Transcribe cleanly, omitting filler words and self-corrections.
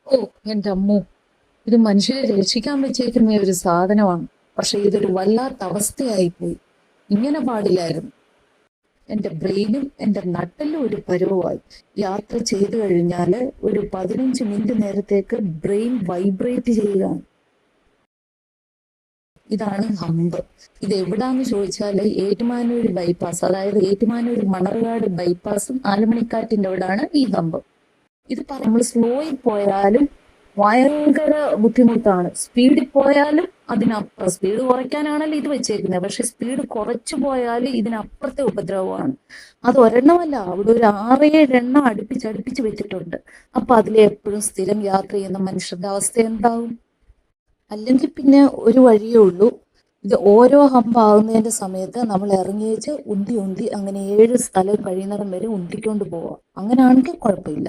ഓ, എന്റെ അമ്മോ, ഇത് മനുഷ്യരെ രക്ഷിക്കാൻ വെച്ചേക്കുന്ന ഒരു സാധനമാണ്. പക്ഷെ ഇതൊരു വല്ലാത്ത അവസ്ഥയായിപ്പോയി. ഇങ്ങനെ പാടില്ലായിരുന്നു. എന്റെ ബ്രെയിനും എന്റെ നട്ടെല്ലും ഒരു പരുവമായി. യാത്ര ചെയ്തു കഴിഞ്ഞാല് ഒരു 15 മിനിറ്റ് നേരത്തേക്ക് ബ്രെയിൻ വൈബ്രേറ്റ് ചെയ്യുകയാണ്. ഇതാണ് ഹമ്പ്. ഇത് എവിടാന്ന് ചോദിച്ചാല് ഏറ്റുമാനൂർ ബൈപ്പാസ്, അതായത് ഏറ്റുമാനൂർ മണർകാട് ബൈപ്പാസും ആലുമണിക്കാറ്റിന്റെ അവിടാണ് ഈ ഹമ്പ്. ഇത് നമ്മൾ സ്ലോയിൽ പോയാലും ഭയങ്കര ബുദ്ധിമുട്ടാണ്. സ്പീഡിൽ പോയാലും അതിനപ്പുറം. സ്പീഡ് കുറയ്ക്കാനാണല്ലോ ഇത് വെച്ചേക്കുന്നത്, പക്ഷെ സ്പീഡ് കുറച്ചു പോയാൽ ഇതിനപ്പുറത്തെ ഉപദ്രവമാണ്. അത് ഒരെണ്ണമല്ല, അവിടെ ഒരു 6-7 എണ്ണം അടുപ്പിച്ച് വെച്ചിട്ടുണ്ട്. അപ്പൊ അതിലെ എപ്പോഴും സ്ഥിരം യാത്ര ചെയ്യുന്ന മനുഷ്യരുടെ അവസ്ഥ എന്താവും? അല്ലെങ്കിൽ പിന്നെ ഒരു വഴിയേ ഉള്ളൂ. ഇത് ഓരോ ഹമ്പാകുന്നതിന്റെ സമയത്ത് നമ്മൾ ഇറങ്ങിയേച്ച് ഉന്തി അങ്ങനെ 7 സ്ഥലം കഴിയുന്നിടം വരെ ഉന്തിക്കൊണ്ട് പോവാം. അങ്ങനെയാണെങ്കിൽ കുഴപ്പമില്ല.